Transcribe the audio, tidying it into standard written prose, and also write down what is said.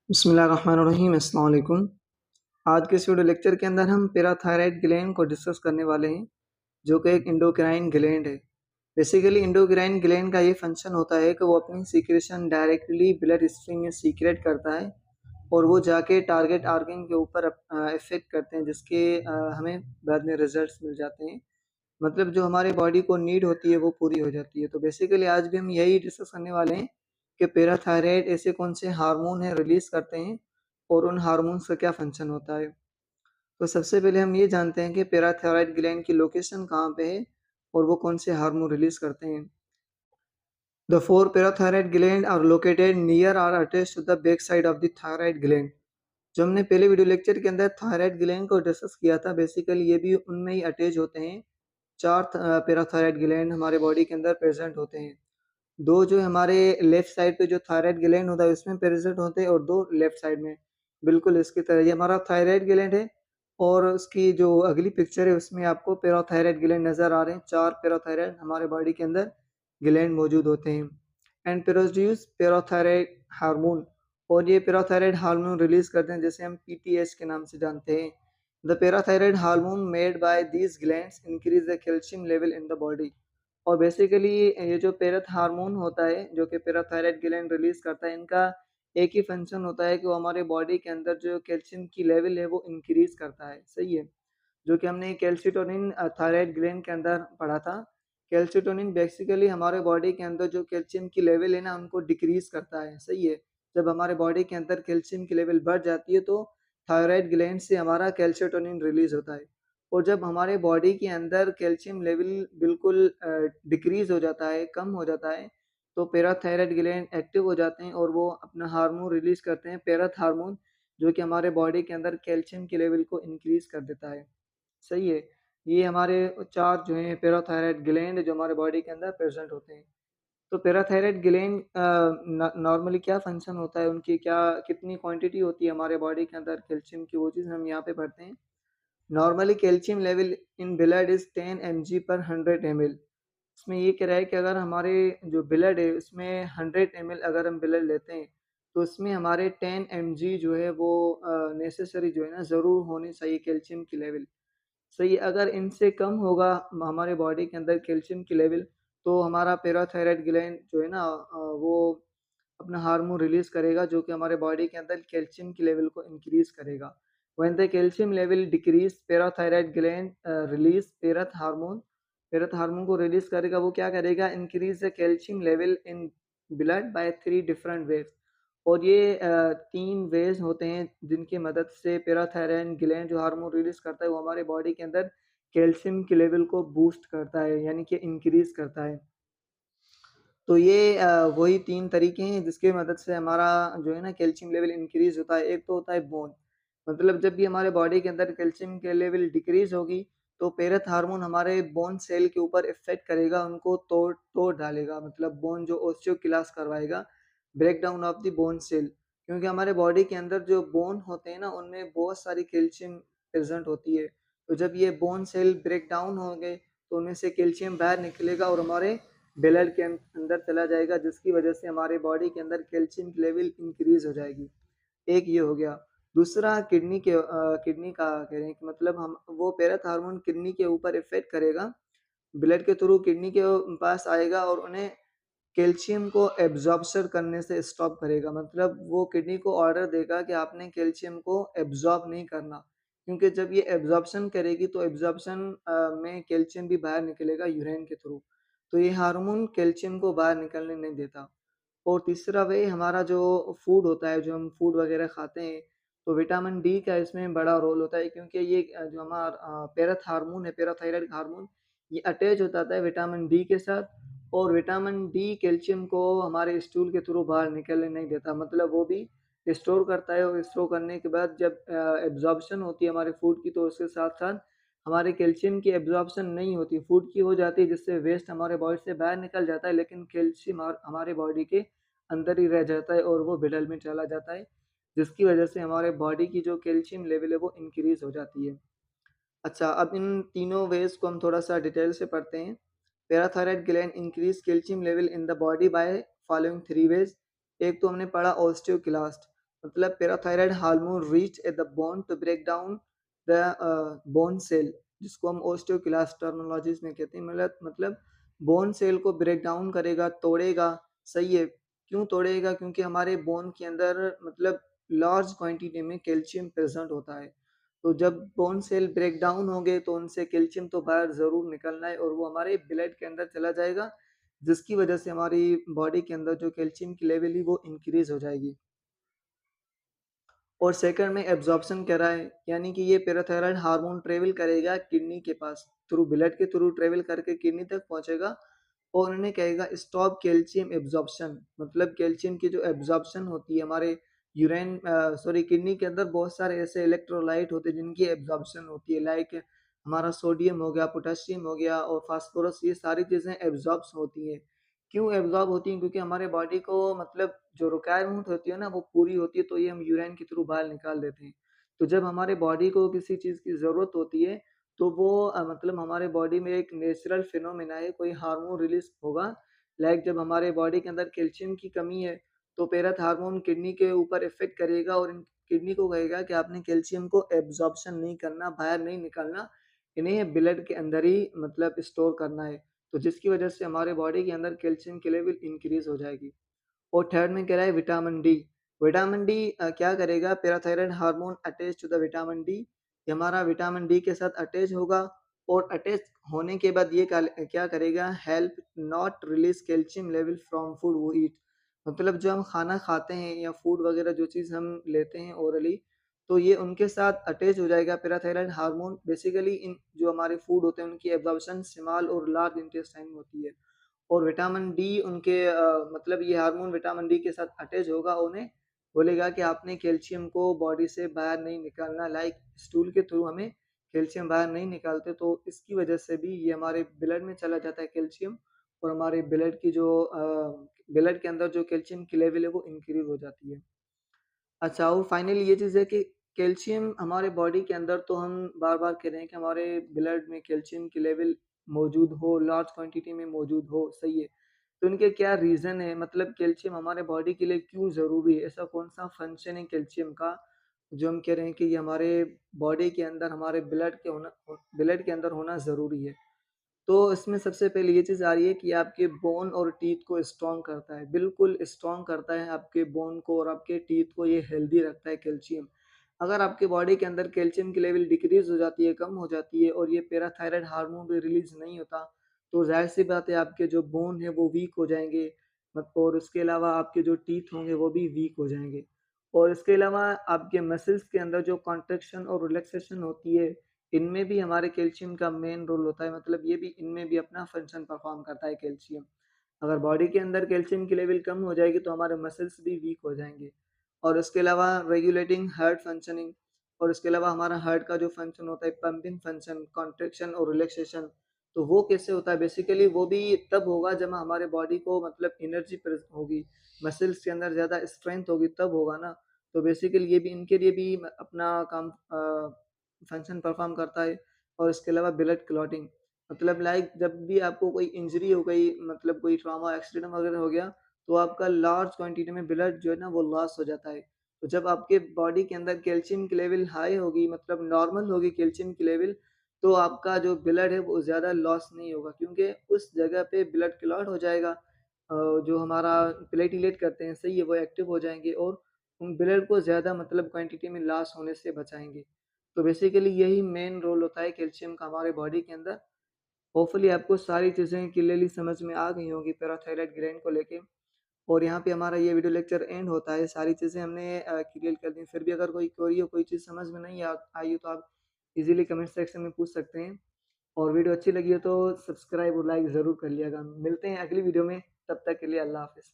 बिस्मिल्लाहिर्रहमानिर्रहीम, अस्सलाम वालेकुम। आज के इस वीडियो लेक्चर के अंदर हम पैराथायराइड ग्लैंड को डिस्कस करने वाले हैं, जो कि एक एंडोक्राइन ग्लैंड है। बेसिकली एंडोक्राइन ग्लैंड का ये फंक्शन होता है कि वो अपनी सीक्रेशन डायरेक्टली ब्लड स्ट्रीम में सीक्रेट करता है और वो जाके टारगेट ऑर्गन के ऊपर इफ़ेक्ट करते हैं, जिसके हमें बाद में रिजल्ट्स मिल जाते हैं। मतलब जो हमारे बॉडी को नीड होती है वो पूरी हो जाती है। तो बेसिकली आज भी हम यही डिस्कस करने वाले हैं कि पैराथायराइड ऐसे कौन से हार्मोन हैं रिलीज़ करते हैं और उन हार्मोन्स का क्या फंक्शन होता है। तो सबसे पहले हम ये जानते हैं कि पैराथायराइड ग्लैंड की लोकेशन कहाँ पे है और वो कौन से हार्मोन रिलीज़ करते हैं। The four parathyroid gland are located near or attached to the back side of the thyroid gland। जो हमने पहले वीडियो लेक्चर के अंदर थायराइड ग्लैंड को डिस्कस किया था, बेसिकली ये भी उनमें ही अटैच होते हैं। 4 पैराथायराइड ग्लैंड हमारे बॉडी के अंदर प्रेज़ेंट होते हैं। 2 जो हमारे लेफ्ट साइड पे जो थायराइड ग्लैंड होता है उसमें प्रेज़ेंट होते हैं और 2 लेफ्ट साइड में। बिल्कुल इसकी तरह ये हमारा थायराइड ग्लैंड है और उसकी जो अगली पिक्चर है उसमें आपको पैराथायराइड ग्लैंड नज़र आ रहे हैं। 4 पैराथायराइड हमारे बॉडी के अंदर ग्लैंड मौजूद होते हैं एंड प्रोड्यूस पैराथायराइड हार्मोन, और ये पैराथायराइड हार्मोन रिलीज़ करते हैं जिसे हम पीटीएच के नाम से जानते हैं। The parathyroid hormone made by these glands increase the calcium level in the body. और बेसिकली ये जो पैराथ हार्मोन होता है जो कि पैराथायराइड ग्लैंड रिलीज़ करता है, इनका एक ही फंक्शन होता है कि वो हमारे बॉडी के अंदर जो कैल्शियम की लेवल है वो इंक्रीज़ करता है, सही है? जो कि हमने कैल्शिटोनिन थायराइड ग्लैंड के अंदर पढ़ा था। कैल्शिटोनिन बेसिकली हमारे बॉडी के अंदर जो कैल्शियम की लेवल है ना उनको डिक्रीज़ करता है, सही है? जब हमारे बॉडी के अंदर कैल्शियम की लेवल बढ़ जाती है तो थायराइड ग्लैंड से हमारा कैल्शिटोनिन रिलीज़ होता है। और जब हमारे बॉडी के अंदर कैल्शियम लेवल बिल्कुल डिक्रीज़ हो जाता है, कम हो जाता है, तो पैराथायराइड ग्लैंड एक्टिव हो जाते हैं और वो अपना हार्मोन रिलीज़ करते हैं, पैराथ हार्मोन, जो कि हमारे बॉडी के अंदर कैल्शियम की लेवल को इंक्रीज़ कर देता है। सही है। ये हमारे 4 जो हैं पैराथायरॉइड ग्लैंड जो हमारे बॉडी के अंदर प्रेज़ेंट होते हैं। तो पैराथायरॉइड ग्लैंड न नॉर्मली क्या फ़ंक्शन होता है, उनकी क्या कितनी क्वांटिटी होती है हमारे बॉडी के अंदर कैल्शियम की, वो चीज़ हम यहाँ पे पढ़ते हैं। Normally calcium level in blood is 10 MG पर 100 एमएल। इसमें ये कह रहा है कि अगर हमारे जो ब्लड है उसमें 100 एमएल अगर हम ब्लड लेते हैं, तो उसमें हमारे 10 एमजी जो है वो नेसेसरी जो है ना ज़रूर होनी चाहिए कैल्शियम की लेवल। सही, अगर इनसे कम होगा हमारे बॉडी के अंदर कैल्शियम की लेवल, तो हमारा पैराथायरॉइड ग्लैंड जो है ना वो अपना हार्मोन रिलीज़ करेगा जो कि हमारे बॉडी के अंदर कैल्शियम की लेवल को इंक्रीज़ करेगा। When the calcium level decrease parathyroid gland release parath hormone को रिलीज़ करेगा, वो क्या करेगा, increase the calcium level in blood by 3 different ways. और ये 3 वेज़ होते हैं जिनकी मदद से पैराथायरॉइड ग्लैंड जो हार्मोन रिलीज़ करता है वो हमारे बॉडी के अंदर कैल्शियम के लेवल को बूस्ट करता है, यानी कि इंक्रीज़ करता है। तो ये वही 3 तरीके हैं जिसकी मदद से हमारा जो है ना कैल्शियम लेवल इंक्रीज़ होता है। एक तो होता है बोन, मतलब जब भी हमारे बॉडी के अंदर कैल्शियम की लेवल डिक्रीज़ होगी, तो पैराथ हार्मोन हमारे बोन सेल के ऊपर इफ़ेक्ट करेगा, उनको तोड़ तोड़ डालेगा, मतलब बोन जो ओस्टियोक्लास्ट करवाएगा, breakdown of the bone cell. क्योंकि हमारे बॉडी के अंदर जो बोन होते हैं ना, उनमें बहुत सारी कैल्शियम प्रेज़ेंट होती है। तो जब ये बोन सेल ब्रेकडाउन होंगे, तो उनमें से कैल्शियम बाहर निकलेगा और हमारे ब्लड के अंदर चला जाएगा, जिसकी वजह से हमारे बॉडी के अंदर कैल्शियम की लेवल इंक्रीज़ हो जाएगी। एक ये हो गया। दूसरा किडनी का कह रहे हैं कि मतलब हम वो पैराथ हार्मोन किडनी के ऊपर इफ़ेक्ट करेगा, ब्लड के थ्रू किडनी के पास आएगा और उन्हें कैल्शियम को एब्ज़ॉर्प्शन करने से स्टॉप करेगा। मतलब वो किडनी को ऑर्डर देगा कि आपने कैल्शियम को एब्ज़ॉर्ब नहीं करना, क्योंकि जब ये एब्ज़ॉर्प्शन करेगी तो एब्ज़ॉर्प्शन में कैल्शियम भी बाहर निकलेगा यूरिन के थ्रू। तो ये हार्मोन कैल्शियम को बाहर निकलने नहीं देता। और तीसरा वे हमारा जो फूड होता है, जो हम फूड वग़ैरह खाते हैं, तो विटामिन डी का इसमें बड़ा रोल होता है, क्योंकि ये जो हमारा पैराथ हार्मोन है, पैराथायरॉइड हार्मोन, ये अटैच हो जाता है विटामिन डी के साथ, और विटामिन डी कैल्शियम को हमारे स्टूल के थ्रू बाहर निकलने नहीं देता। मतलब वो भी स्टोर करता है और स्टोर करने के बाद जब एब्ज़ॉर्प्शन होती है हमारे फूड की, तो उसके साथ-साथ हमारे कैल्शियम की एब्ज़ॉर्प्शन नहीं होती, फूड की हो जाती है, जिससे वेस्ट हमारे बॉडी से बाहर निकल जाता है, लेकिन कैल्शियम हमारे बॉडी के अंदर ही रह जाता है और वो ब्लड में चला जाता है, जिसकी वजह से हमारे बॉडी की जो कैल्शियम लेवल है वो इंक्रीज़ हो जाती है। अच्छा, अब इन तीनों वेज़ को हम थोड़ा-सा डिटेल से पढ़ते हैं। Parathyroid gland increase calcium level in the body by following 3 ways. एक तो हमने पढ़ा ओस्टियोक्लास्ट। मतलब parathyroid hormone reach at the bone to break down the bone cell, जिसको हम ओस्टियोक्लास्ट टर्मिनोलॉजीज में कहते हैं। मतलब बोन सेल को ब्रेक डाउन करेगा, तोड़ेगा। सही है। क्यों तोड़ेगा? क्योंकि हमारे बोन के अंदर मतलब लार्ज क्वांटिटी में कैल्शियम प्रेजेंट होता है। तो जब बोन सेल ब्रेक डाउन होंगे तो उनसे कैल्शियम तो बाहर ज़रूर निकलना है और वो हमारे ब्लड के अंदर चला जाएगा, जिसकी वजह से हमारी बॉडी के अंदर जो कैल्शियम की लेवल है वो इंक्रीज़ हो जाएगी। और सेकंड में एब्जॉर्प्शन कह रहा है, यानी कि ये पैराथायराइड हार्मोन ट्रेवल करेगा किडनी के पास, थ्रू ब्लड के थ्रू ट्रेवल करके किडनी तक पहुंचेगा और उन्हें कहेगा स्टॉप कैल्शियम एब्जॉर्प्शन। मतलब कैल्शियम की जो एब्जॉर्प्शन होती है हमारे यूरेन सॉरी किडनी के अंदर बहुत सारे ऐसे इलेक्ट्रोलाइट होते हैं जिनकी एब्जॉर्प्शन होती है, लाइक हमारा सोडियम हो गया, पोटेशियम हो गया और फास्फोरस, ये सारी चीज़ें एब्जॉर्ब होती हैं। क्यों एब्जॉर्ब होती हैं? क्योंकि हमारे बॉडी को मतलब जो रिक्वायरमेंट होती है ना वो पूरी होती है, तो ये हम यूरिन के थ्रू बाहर निकाल देते हैं। तो जब हमारे बॉडी को किसी चीज़ की ज़रूरत होती है तो वो मतलब हमारे बॉडी में एक नेचुरल फिनोमेना है, कोई हार्मोन रिलीज़ होगा। लाइक जब हमारे बॉडी के अंदर कैल्शियम की कमी है तो पेरथ हार्मोन किडनी के ऊपर इफ़ेक्ट करेगा और इन किडनी को कहेगा कि आपने कैल्शियम को एब्ज़ॉर्प्शन नहीं करना, बाहर नहीं निकालना, इन्हें ब्लड के अंदर ही मतलब स्टोर करना है। तो जिसकी वजह से हमारे बॉडी के अंदर कैल्शियम की लेवल इंक्रीज़ हो जाएगी। और थर्ड में कह रहा है विटामिन डी। विटामिन डी क्या करेगा? Parathyroid hormone attach to the vitamin D, ये हमारा विटामिन डी के साथ अटैच होगा और अटैच होने के बाद ये क्या करेगा? Help not release calcium level from food वो ईट। मतलब जो हम खाना खाते हैं या फूड वगैरह जो चीज़ हम लेते हैं ओरली, तो ये उनके साथ अटैच हो जाएगा पैराथायरॉइड हार्मोन। बेसिकली इन जो हमारे फूड होते हैं उनकी एब्ज़ॉर्प्शन स्मॉल और लार्ज इंटेस्टाइन में होती है। और विटामिन डी उनके मतलब ये हार्मोन विटामिन डी के साथ अटैच होगा, उन्हें बोलेगा कि आपने कैल्शियम को बॉडी से बाहर नहीं निकालना, लाइक स्टूल के थ्रू हमें कैल्शियम बाहर नहीं निकालते, तो इसकी वजह से भी ये हमारे ब्लड में चला जाता है कैल्शियम और हमारे ब्लड की जो ब्लड के अंदर जो कैल्शियम की लेवल है वो इंक्रीज हो जाती है। अच्छा, और फाइनली ये चीज़ है कि कैल्शियम हमारे बॉडी के अंदर तो हम बार-बार कह रहे हैं कि हमारे ब्लड में कैल्शियम की लेवल मौजूद हो, लार्ज क्वांटिटी में मौजूद हो, सही है। तो इनके क्या रीज़न है? मतलब कैल्शियम हमारे बॉडी के लिए क्यों ज़रूरी है? ऐसा कौन-सा फंक्शन है कैल्शियम का, जो हम कह रहे हैं कि ये हमारे बॉडी के अंदर हमारे ब्लड के अंदर होना ज़रूरी है? तो इसमें सबसे पहले ये चीज़ आ रही है कि आपके बोन और टीथ को स्ट्रॉन्ग करता है, बिल्कुल स्ट्रॉन्ग करता है आपके बोन को और आपके टीथ को, ये हेल्दी रखता है कैल्शियम। अगर आपके बॉडी के अंदर कैल्शियम की लेवल डिक्रीज़ हो जाती है, कम हो जाती है और ये पैराथायरॉइड हार्मोन भी रिलीज़ नहीं होता, तो ज़ाहिर-सी बात है आपके जो बोन है वो वीक हो जाएँगे। और उसके अलावा आपके जो टीथ होंगे वो भी वीक हो जाएँगे। और इसके अलावा आपके मसल्स के अंदर जो कॉन्ट्रैक्शन और रिलैक्सेशन होती है, इनमें भी हमारे कैल्शियम का मेन रोल होता है, मतलब ये भी इनमें भी अपना फंक्शन परफॉर्म करता है कैल्शियम। अगर बॉडी के अंदर कैल्शियम की लेवल कम हो जाएगी तो हमारे मसल्स भी वीक हो जाएँगे। और उसके अलावा रेगुलेटिंग हार्ट फंक्शनिंग, और इसके अलावा हमारा हार्ट का जो फंक्शन होता है पंपिंग फंक्शन, कॉन्ट्रैक्शन और रिलैक्सेशन, तो वो कैसे होता है? बेसिकली वो भी तब होगा जब हमारे बॉडी को मतलब एनर्जी होगी, मसल्स के अंदर ज़्यादा स्ट्रेंथ होगी तब होगा ना। तो बेसिकली ये भी इनके लिए भी अपना काम फंक्शन परफॉर्म करता है। और इसके अलावा ब्लड क्लॉटिंग, मतलब लाइक जब भी आपको कोई इंजरी हो गई, मतलब कोई ट्रॉमा एक्सीडेंट वगैरह हो गया, तो आपका लार्ज क्वांटिटी में ब्लड जो है ना वो लॉस हो जाता है। तो जब आपके बॉडी के अंदर कैल्शियम की लेवल हाई होगी, मतलब नॉर्मल होगी कैल्शियम की लेवल, तो आपका जो ब्लड है वो ज़्यादा लॉस नहीं होगा, क्योंकि उस जगह पे ब्लड क्लॉट हो जाएगा। जो हमारा प्लेटलेट करते हैं, सही है, वो एक्टिव हो जाएँगे और उन ब्लड को ज़्यादा मतलब क्वांटिटी में लॉस होने से बचाएँगे। तो बेसिकली यही मेन रोल होता है कैल्शियम का हमारे बॉडी के अंदर। होपफुली आपको सारी चीज़ें क्लियरली समझ में आ गई होंगी पैराथायरॉइड ग्लैंड को लेके। और यहाँ पे हमारा ये वीडियो लेक्चर एंड होता है। सारी चीज़ें हमने क्लियर कर दी। फिर भी अगर कोई क्वेरी हो, कोई चीज़ समझ में नहीं आ आई हो तो आप इज़िली कमेंट सेक्शन में पूछ सकते हैं। और वीडियो अच्छी लगी हो तो सब्सक्राइब और लाइक ज़रूर कर लिएगा। मिलते हैं अगली वीडियो में, तब तक के लिए अल्लाह हाफ़िज़।